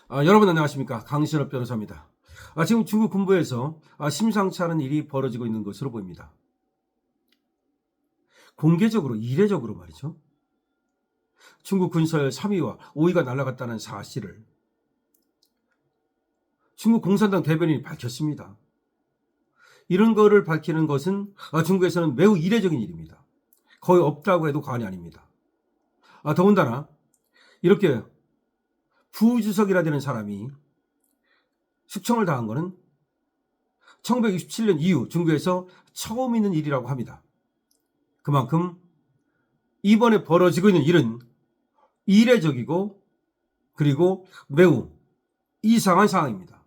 여러분 안녕하십니까? 강신업 변호사입니다. 지금 중국 군부에서 심상치 않은 일이 벌어지고 있는 것으로 보입니다. 공개적으로 이례적으로 말이죠. 중국 군설 3위와 5위가 날아갔다는 사실을 중국 공산당 대변인이 밝혔습니다. 이런 거를 밝히는 것은 중국에서는 매우 이례적인 일입니다. 거의 없다고 해도 과언이 아닙니다. 더군다나 이렇게 부주석이라 되는 사람이 숙청을 당한 것은 1967년 이후 중국에서 처음 있는 일이라고 합니다. 그만큼 이번에 벌어지고 있는 일은 이례적이고 그리고 매우 이상한 상황입니다.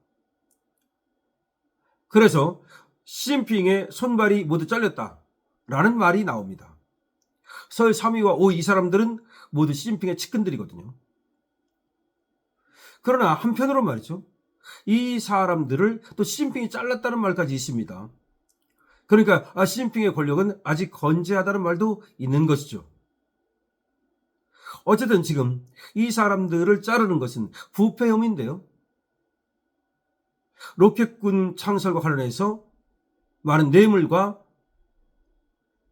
그래서 시진핑의 손발이 모두 잘렸다라는 말이 나옵니다. 서열 3위와 5위 이 사람들은 모두 시진핑의 측근들이거든요. 그러나 한편으로 말이죠. 이 사람들을 또 시진핑이 잘랐다는 말까지 있습니다. 그러니까 시진핑의 권력은 아직 건재하다는 말도 있는 것이죠. 어쨌든 지금 이 사람들을 자르는 것은 부패 혐의인데요. 로켓군 창설과 관련해서 많은 뇌물과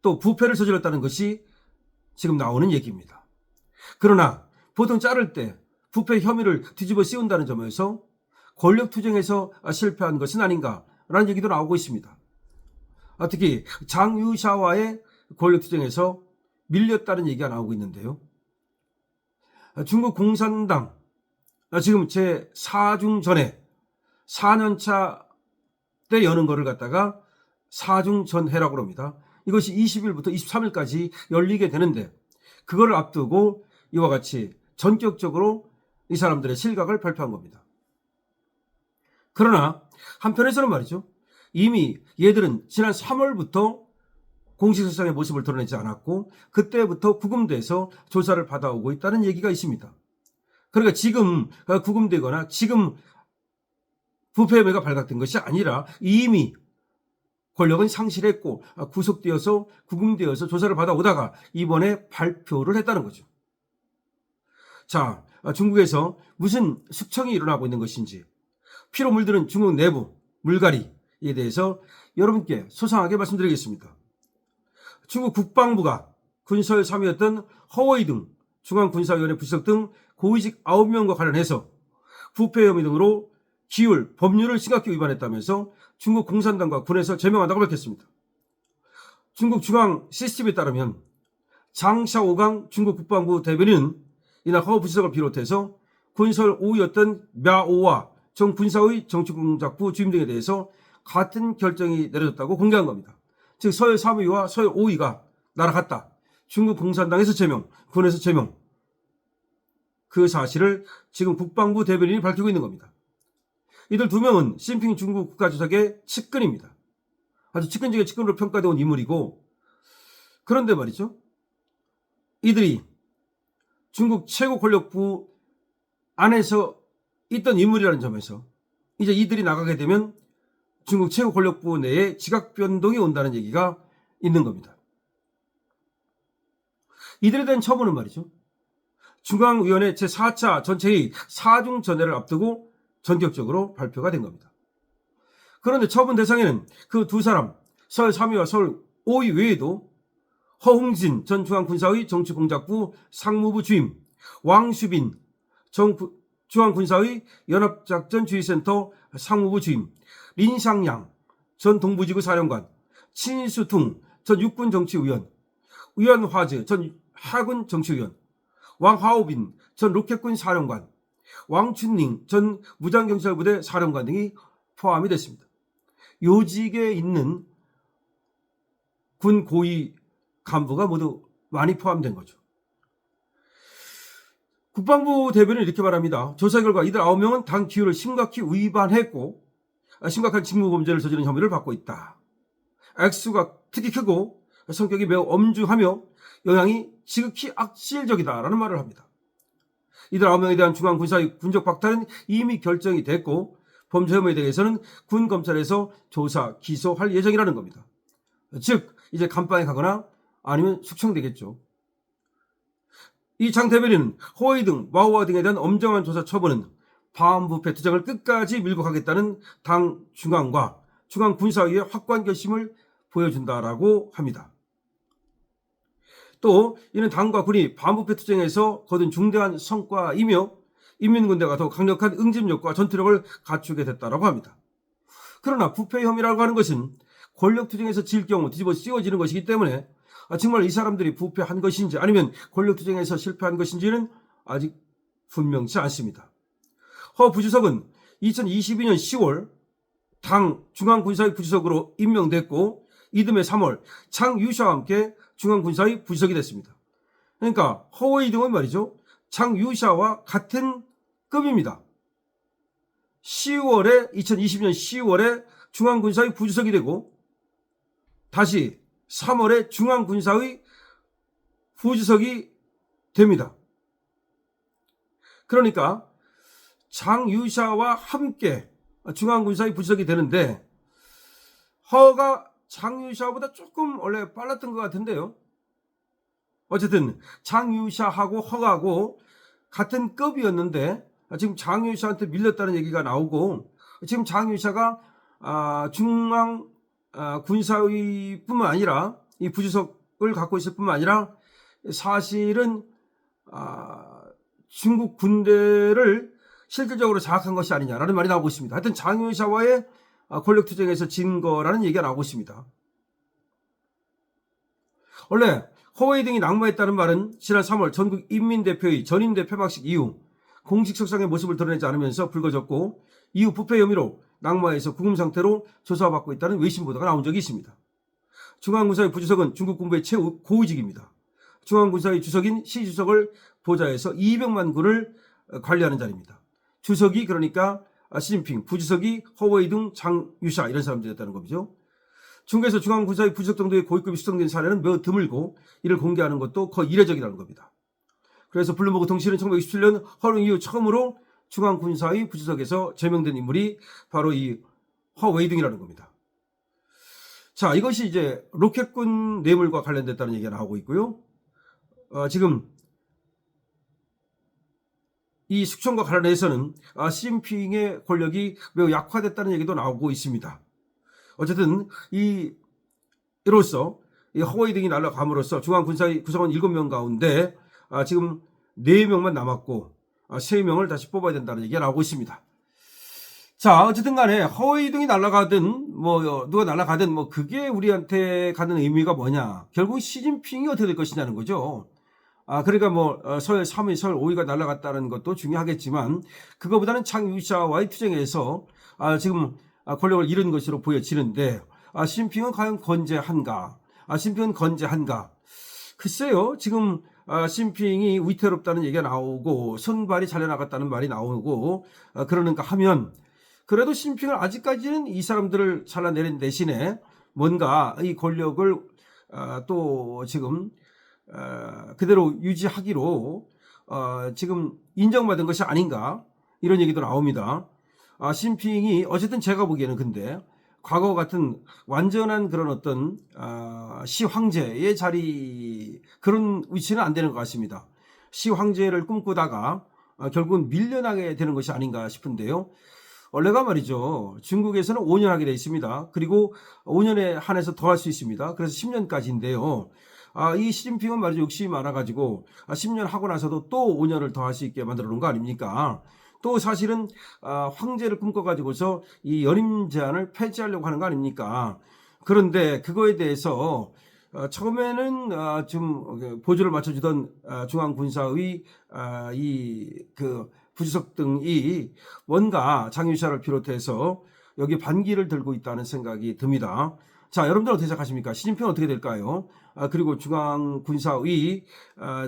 또 부패를 저질렀다는 것이 지금 나오는 얘기입니다. 그러나 보통 자를 때 부패 혐의를 뒤집어 씌운다는 점에서 권력투쟁에서 실패한 것은 아닌가라는 얘기도 나오고 있습니다. 특히 장유샤와의 권력투쟁에서 밀렸다는 얘기가 나오고 있는데요. 중국 공산당 지금 제4중 전에 4년차 때 여는 거를 갖다가 4중 전회라고 합니다. 이것이 20일부터 23일까지 열리게 되는데 그걸 앞두고 이와 같이 전격적으로 이 사람들의 실각을 발표한 겁니다. 그러나 한편에서는 말이죠. 이미 얘들은 지난 3월부터 공식 세상의 모습을 드러내지 않았고 그때부터 구금돼서 조사를 받아오고 있다는 얘기가 있습니다. 그러니까 지금 구금되거나 지금 부패 혐의가 발각된 것이 아니라 이미 권력은 상실했고 구속되어서 구금되어서 조사를 받아오다가 이번에 발표를 했다는 거죠. 자, 중국에서 무슨 숙청이 일어나고 있는 것인지 피로 물드는 중국 내부 물갈이에 대해서 여러분께 소상하게 말씀드리겠습니다. 중국 국방부가 군설 3위였던 허웨이 등 중앙군사위원회 부수석 등 고위직 9명과 관련해서 부패 혐의 등으로 기율, 법률을 심각히 위반했다면서 중국 공산당과 군에서 제명한다고 밝혔습니다. 중국 중앙 CCTV에 따르면 장샤오강 중국 국방부 대변인은 이날 허 부수석을 비롯해서 군설 5위였던 мя오와 정 군사의 정치공작부 주임 등에 대해서 같은 결정이 내려졌다고 공개한 겁니다. 즉 서열 3위와 서열 5위가 날아갔다. 중국 공산당에서 제명, 군에서 제명. 그 사실을 지금 국방부 대변인이 밝히고 있는 겁니다. 이들 두 명은 시진핑 중국 국가주석의 측근입니다. 아주 측근 중에 측근으로 평가되어 온 인물이고 그런데 말이죠. 이들이 중국 최고 권력부 안에서 있던 인물이라는 점에서 이제 이들이 나가게 되면 중국 최고 권력부 내에 지각 변동이 온다는 얘기가 있는 겁니다. 이들에 대한 처분은 말이죠. 중앙위원회 제4차 전체의 4중 전회를 앞두고 전격적으로 발표가 된 겁니다. 그런데 처분 대상에는 그 두 사람, 서울 3위와 서울 5위 외에도 허웅진 전 중앙군사의 정치공작부 상무부 주임, 왕슈빈 중앙군사의 연합작전주의센터 상무부 주임, 린샹양 전 동부지구 사령관, 친수퉁 전 육군정치위원, 위안화즈 전 하군 정치위원, 왕하오빈 전 로켓군 사령관, 왕춘닝 전 무장경찰부대 사령관 등이 포함이 됐습니다. 요직에 있는 군 고위 간부가 모두 많이 포함된 거죠. 국방부 대변인은 이렇게 말합니다. 조사 결과 이들 9명은 당 기율을 심각히 위반했고 심각한 직무범죄를 저지른 혐의를 받고 있다. 액수가 특히 크고 성격이 매우 엄중하며 영향이 지극히 악질적이다라는 말을 합니다. 이들 9명에 대한 중앙군사의 군적 박탈은 이미 결정이 됐고 범죄 혐의에 대해서는 군 검찰에서 조사, 기소할 예정이라는 겁니다. 즉 이제 감방에 가거나 아니면 숙청되겠죠. 이 장 대변인은 호웨이 등 마오와 등에 대한 엄정한 조사 처분은 반부패 투쟁을 끝까지 밀고 가겠다는 당 중앙과 중앙 군사위의 확고한 결심을 보여준다라고 합니다. 또 이는 당과 군이 반부패 투쟁에서 거둔 중대한 성과이며 인민군대가 더 강력한 응집력과 전투력을 갖추게 됐다라고 합니다. 그러나 부패 혐의라고 하는 것은 권력 투쟁에서 질 경우 뒤집어 씌워지는 것이기 때문에 정말 이 사람들이 부패한 것인지 아니면 권력 투쟁에서 실패한 것인지는 아직 분명치 않습니다. 허 부주석은 2022년 10월 당 중앙군사위 부주석으로 임명됐고 이듬해 3월 장유샤와 함께 중앙군사위 부주석이 됐습니다. 그러니까 허웨이등은 말이죠. 장유샤와 같은 급입니다. 2020년 10월에 중앙군사위 부주석이 되고 다시 3월에 중앙군사위 부주석이 됩니다. 그러니까 장유샤와 함께 중앙군사위 부주석이 되는데 허가 장유샤보다 조금 원래 빨랐던 것 같은데요. 어쨌든 장유샤하고 허가하고 같은 급이었는데 지금 장유샤한테 밀렸다는 얘기가 나오고 지금 장유샤가 중앙 군사위뿐만 아니라 이 부주석을 갖고 있을 뿐만 아니라 사실은 중국 군대를 실질적으로 장악한 것이 아니냐라는 말이 나오고 있습니다. 하여튼 장유샤와의 권력투쟁에서 진 거라는 얘기가 나오고 있습니다. 원래 허웨이등이 낙마했다는 말은 지난 3월 전국 인민대표의 전임대 폐막식 이후 공식 석상의 모습을 드러내지 않으면서 불거졌고 이후 부패 혐의로 낙마해서 구금 상태로 조사받고 있다는 외신 보도가 나온 적이 있습니다. 중앙군사위 부주석은 중국 군부의 최고위직입니다. 중앙군사위 주석인 시주석을 보좌해서 200만 군을 관리하는 자리입니다. 주석이 그러니까 시진핑, 부주석이 허웨이등, 장유샤 이런 사람들이었다는 거죠. 중국에서 중앙군사위 부주석 정도의 고위급이 수정된 사례는 매우 드물고 이를 공개하는 것도 거의 이례적이라는 겁니다. 그래서 블룸버그 통신은 1967년 허링 이후 처음으로 중앙군사위 부주석에서 제명된 인물이 바로 이 허웨이등이라는 겁니다. 자, 이것이 이제 로켓군 뇌물과 관련됐다는 얘기가 나오고 있고요. 지금 이 숙청과 관련해서는 시진핑의 권력이 매우 약화됐다는 얘기도 나오고 있습니다. 어쨌든 이로써 이 허웨이등이 날아감으로써 중앙군사위 구성원 7명 가운데 지금 4명만 남았고 3명을 다시 뽑아야 된다는 얘기가 나오고 있습니다. 자, 어쨌든 간에 허웨이등이 날아가든 누가 날아가든 그게 우리한테 갖는 의미가 뭐냐. 결국 시진핑이 어떻게 될 것이냐는 거죠. 그러니까 서열 3위, 서열 5위가 날아갔다는 것도 중요하겠지만 그거보다는 장유샤와의 투쟁에서 지금 권력을 잃은 것으로 보여지는데 시진핑은 과연 건재한가? 시진핑은 건재한가? 글쎄요. 지금 시진핑이 위태롭다는 얘기가 나오고 손발이 잘려나갔다는 말이 나오고 그러는가 하면 그래도 시진핑은 아직까지는 이 사람들을 잘라내린 대신에 뭔가 이 권력을 또 지금 그대로 유지하기로 지금 인정받은 것이 아닌가 이런 얘기도 나옵니다. 시진핑이 어쨌든 제가 보기에는 근데 과거 같은 완전한 그런 어떤 시황제의 자리 그런 위치는 안 되는 것 같습니다. 시황제를 꿈꾸다가 결국은 밀려나게 되는 것이 아닌가 싶은데요. 원래가 말이죠. 중국에서는 5년 하게 되어 있습니다. 그리고 5년에 한해서 더 할 수 있습니다. 그래서 10년까지인데요. 이 시진핑은 말이죠. 욕심이 많아가지고 10년 하고 나서도 또 5년을 더 할 수 있게 만들어 놓은 거 아닙니까? 또 사실은 황제를 꿈꿔가지고서 이 연임 제한을 폐지하려고 하는 거 아닙니까? 그런데 그거에 대해서 처음에는 좀 보조를 맞춰주던 중앙군사의 그 부주석 등이 뭔가 장유샤를 비롯해서 여기 반기를 들고 있다는 생각이 듭니다. 자, 여러분들 어떻게 생각하십니까? 시진핑은 어떻게 될까요? 그리고 중앙군사위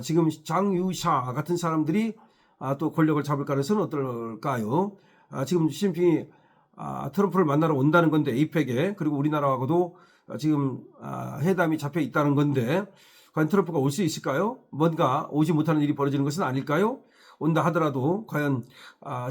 지금 장유샤 같은 사람들이 또 권력을 잡을 가능성은 어떨까요? 지금 시진핑이 트럼프를 만나러 온다는 건데 에이펙에 그리고 우리나라하고도 지금 회담이 잡혀 있다는 건데 과연 트럼프가 올 수 있을까요? 뭔가 오지 못하는 일이 벌어지는 것은 아닐까요? 온다 하더라도 과연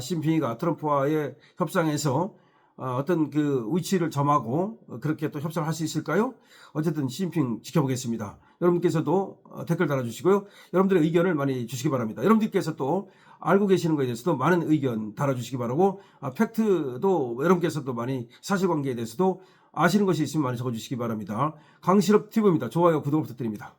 시진핑이가 트럼프와의 협상에서 어떤 그 위치를 점하고 그렇게 또 협상을 할 수 있을까요? 어쨌든 시진핑 지켜보겠습니다. 여러분께서도 댓글 달아주시고요. 여러분들의 의견을 많이 주시기 바랍니다. 여러분들께서 또 알고 계시는 것에 대해서도 많은 의견 달아주시기 바라고, 팩트도 여러분께서도 많이 사실관계에 대해서도 아시는 것이 있으면 많이 적어주시기 바랍니다. 강실업 TV입니다. 좋아요, 구독 부탁드립니다.